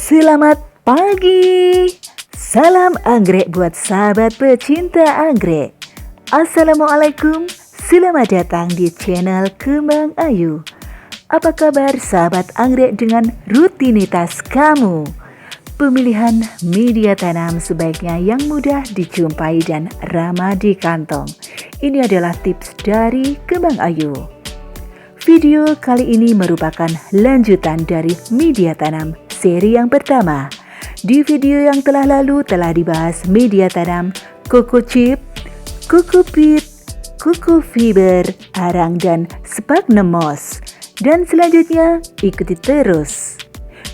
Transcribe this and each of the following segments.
Selamat pagi. Salam anggrek buat sahabat pecinta anggrek. Assalamualaikum. Selamat datang di channel Kembang Ayu. Apa kabar sahabat anggrek dengan rutinitas kamu? Pemilihan media tanam sebaiknya yang mudah dijumpai dan ramah di kantong. Ini adalah tips dari Kembang Ayu. Video kali ini merupakan lanjutan dari media tanam seri yang pertama. Di video yang telah lalu telah dibahas media tanam Coco Chip, Coco Peat, Coco Fiber, arang dan sphagnum moss. Dan selanjutnya ikuti terus.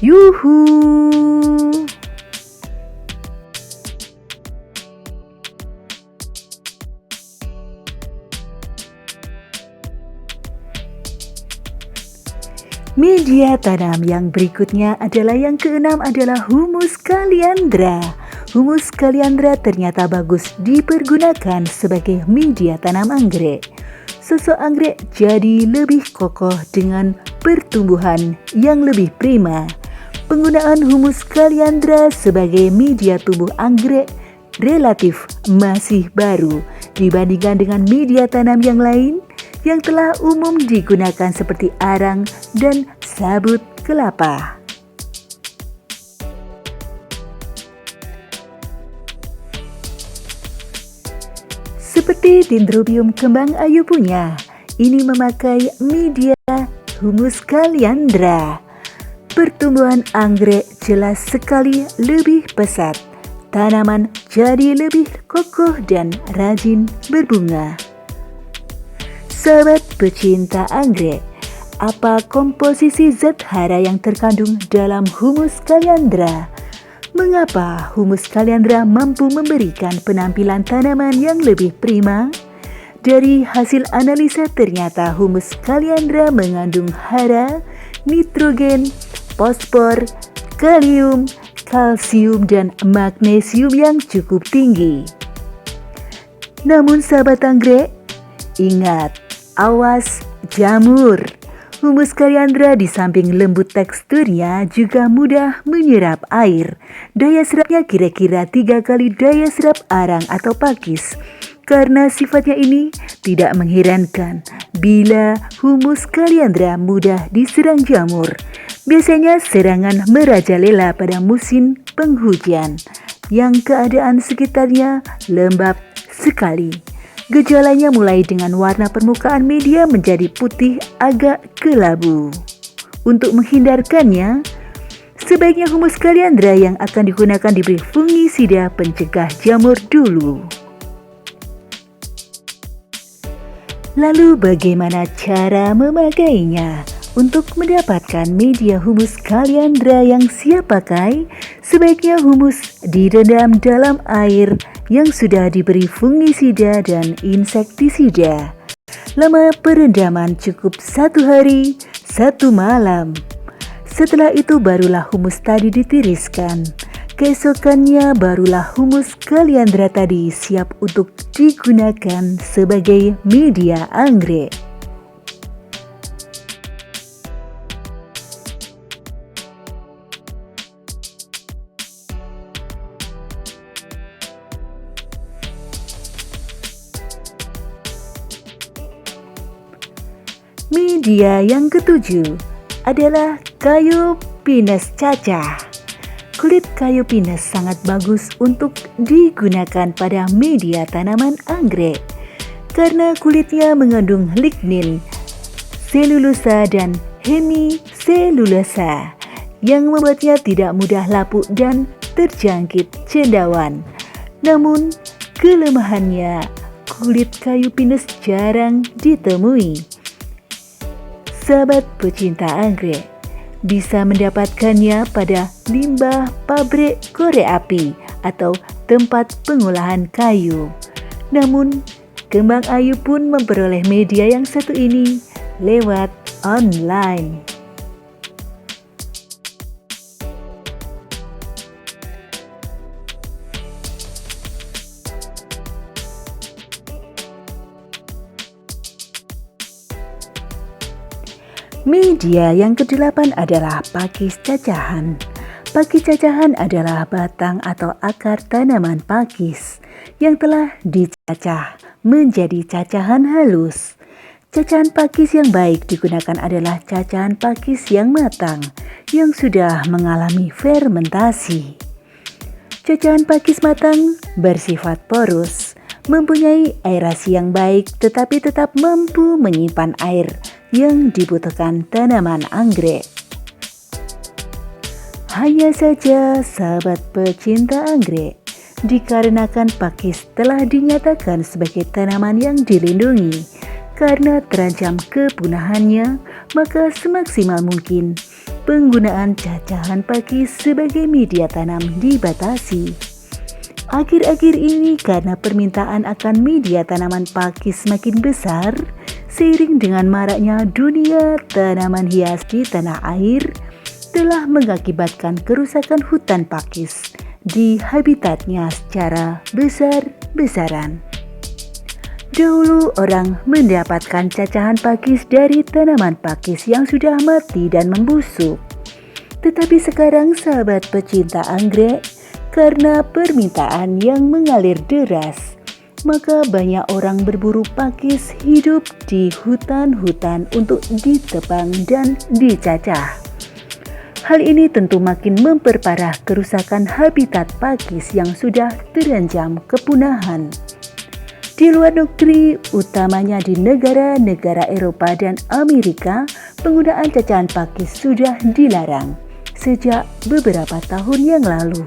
Yuhu! Media tanam yang berikutnya adalah yang keenam adalah humus kaliandra. Humus kaliandra ternyata bagus dipergunakan sebagai media tanam anggrek. Sosok anggrek jadi lebih kokoh dengan pertumbuhan yang lebih prima. Penggunaan humus kaliandra sebagai media tumbuh anggrek relatif masih baru dibandingkan dengan media tanam yang lain yang telah umum digunakan seperti arang dan sabut kelapa. Seperti Dendrobium kembang ayu punya, ini memakai media humus kaliandra. Pertumbuhan anggrek jelas sekali lebih pesat. Tanaman jadi lebih kokoh dan rajin berbunga. Sahabat pecinta anggrek, apa komposisi zat hara yang terkandung dalam humus kaliandra? Mengapa humus kaliandra mampu memberikan penampilan tanaman yang lebih prima? Dari hasil analisa ternyata humus kaliandra mengandung hara, nitrogen, fosfor, kalium, kalsium, dan magnesium yang cukup tinggi. Namun sahabat anggrek, ingat, awas jamur. Humus kaliandra di samping lembut teksturnya juga mudah menyerap air. Daya serapnya kira-kira 3 kali daya serap arang atau pakis. Karena sifatnya ini tidak mengherankan bila humus kaliandra mudah diserang jamur. Biasanya serangan merajalela pada musim penghujan yang keadaan sekitarnya lembab sekali. Gejalanya mulai dengan warna permukaan media menjadi putih agak kelabu. Untuk menghindarkannya, sebaiknya humus kaliandra yang akan digunakan diberi fungisida pencegah jamur dulu. Lalu bagaimana cara memakainya? Untuk mendapatkan media humus kaliandra yang siap pakai, sebaiknya humus direndam dalam air yang sudah diberi fungisida dan insektisida. Lama perendaman cukup 1 hari, 1 malam. Setelah itu barulah humus tadi ditiriskan. Keesokannya barulah humus kaliandra tadi siap untuk digunakan sebagai media anggrek. Media yang ketujuh adalah kayu pinus cacah. Kulit kayu pinus sangat bagus untuk digunakan pada media tanaman anggrek karena kulitnya mengandung lignin, selulosa dan hemiselulosa yang membuatnya tidak mudah lapuk dan terjangkit cendawan. Namun kelemahannya, kulit kayu pinus jarang ditemui. Sahabat pecinta anggrek bisa mendapatkannya pada limbah pabrik korek api atau tempat pengolahan kayu. Namun, Kembang Ayu pun memperoleh media yang satu ini lewat online. Media yang kedelapan adalah pakis cacahan. Pakis cacahan adalah batang atau akar tanaman pakis yang telah dicacah menjadi cacahan halus. Cacahan pakis yang baik digunakan adalah cacahan pakis yang matang yang sudah mengalami fermentasi. Cacahan pakis matang bersifat porus, mempunyai aerasi yang baik tetapi tetap mampu menyimpan air yang dibutuhkan tanaman anggrek. Hanya saja sahabat pecinta anggrek, dikarenakan pakis telah dinyatakan sebagai tanaman yang dilindungi karena terancam kepunahannya, maka semaksimal mungkin penggunaan cacahan pakis sebagai media tanam dibatasi. Akhir-akhir ini karena permintaan akan media tanaman pakis semakin besar, seiring dengan maraknya dunia tanaman hias di tanah air, telah mengakibatkan kerusakan hutan pakis di habitatnya secara besar-besaran. Dahulu orang mendapatkan cacahan pakis dari tanaman pakis yang sudah mati dan membusuk. Tetapi sekarang sahabat pecinta anggrek, karena permintaan yang mengalir deras, maka banyak orang berburu pakis hidup di hutan-hutan untuk ditebang dan dicacah. Hal ini tentu makin memperparah kerusakan habitat pakis yang sudah terancam kepunahan. Di luar negeri, utamanya di negara-negara Eropa dan Amerika, penggunaan cacahan pakis sudah dilarang sejak beberapa tahun yang lalu.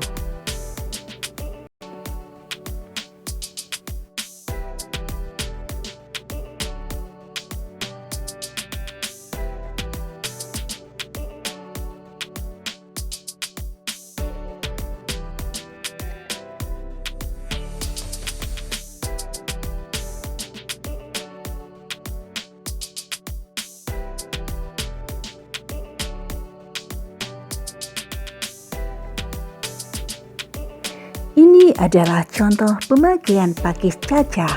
Ini adalah contoh pemakaian pakis cacah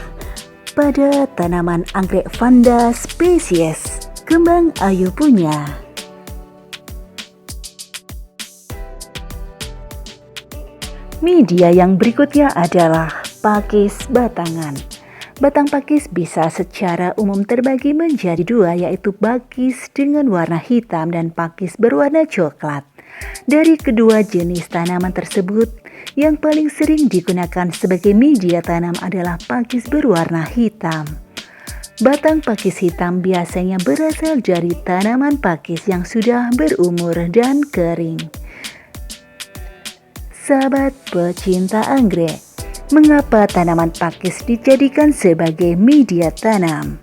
pada tanaman anggrek Vanda spesies kembang ayu punya. Media yang berikutnya adalah pakis batangan. Batang pakis bisa secara umum terbagi menjadi dua, yaitu pakis dengan warna hitam dan pakis berwarna coklat. Dari kedua jenis tanaman tersebut, yang paling sering digunakan sebagai media tanam adalah pakis berwarna hitam. Batang pakis hitam biasanya berasal dari tanaman pakis yang sudah berumur dan kering. Sahabat pecinta anggrek, mengapa tanaman pakis dijadikan sebagai media tanam?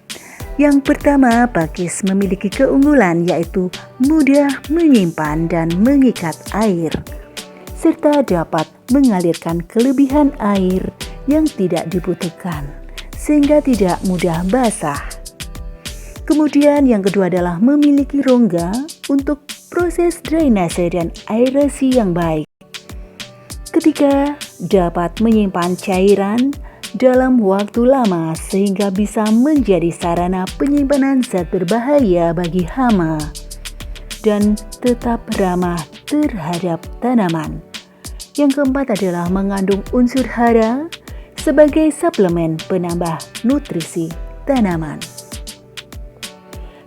Yang pertama, pakis memiliki keunggulan yaitu mudah menyimpan dan mengikat air, serta dapat mengalirkan kelebihan air yang tidak dibutuhkan, sehingga tidak mudah basah. Kemudian yang kedua adalah memiliki rongga untuk proses drainase dan aerasi yang baik. Ketiga, dapat menyimpan cairan dalam waktu lama sehingga bisa menjadi sarana penyimpanan zat berbahaya bagi hama dan tetap ramah terhadap tanaman. Yang keempat adalah mengandung unsur hara sebagai suplemen penambah nutrisi tanaman.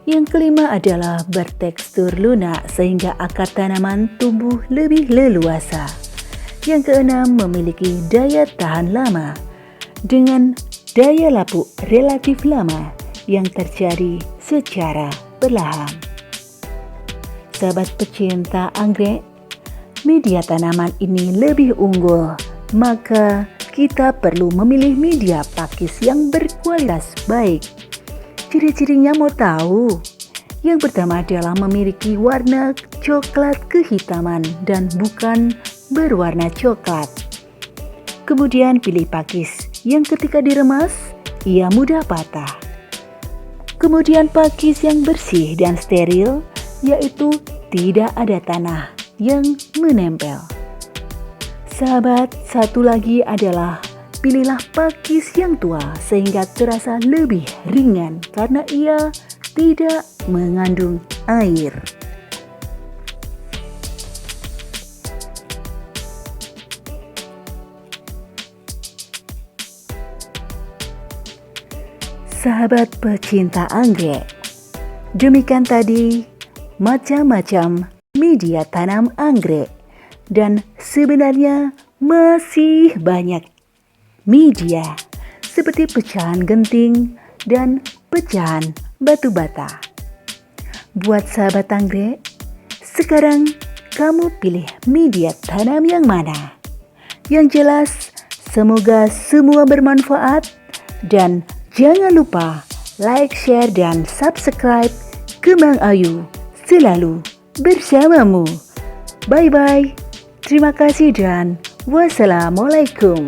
Yang kelima adalah bertekstur lunak sehingga akar tanaman tumbuh lebih leluasa. Yang keenam, memiliki daya tahan lama dengan daya lapuk relatif lama yang terjadi secara perlahan. Sahabat pecinta anggrek, media tanaman ini lebih unggul, maka kita perlu memilih media pakis yang berkualitas baik. Ciri-cirinya mau tahu? Yang pertama adalah memiliki warna coklat kehitaman dan bukan berwarna coklat. Kemudian pilih pakis yang ketika diremas, ia mudah patah. Kemudian pakis yang bersih dan steril, yaitu tidak ada tanah yang menempel. Sahabat, satu lagi adalah pilihlah pakis yang tua sehingga terasa lebih ringan karena ia tidak mengandung air. sahabat pecinta anggrek. Demikian tadi macam-macam media tanam anggrek, dan sebenarnya masih banyak media seperti pecahan genting dan pecahan batu bata. Buat sahabat anggrek, sekarang kamu pilih media tanam yang mana? Yang jelas, semoga semua bermanfaat, dan jangan lupa like, share, dan subscribe ke Mang Ayu, selalu bersamamu. Bye-bye. Terima kasih dan wassalamualaikum.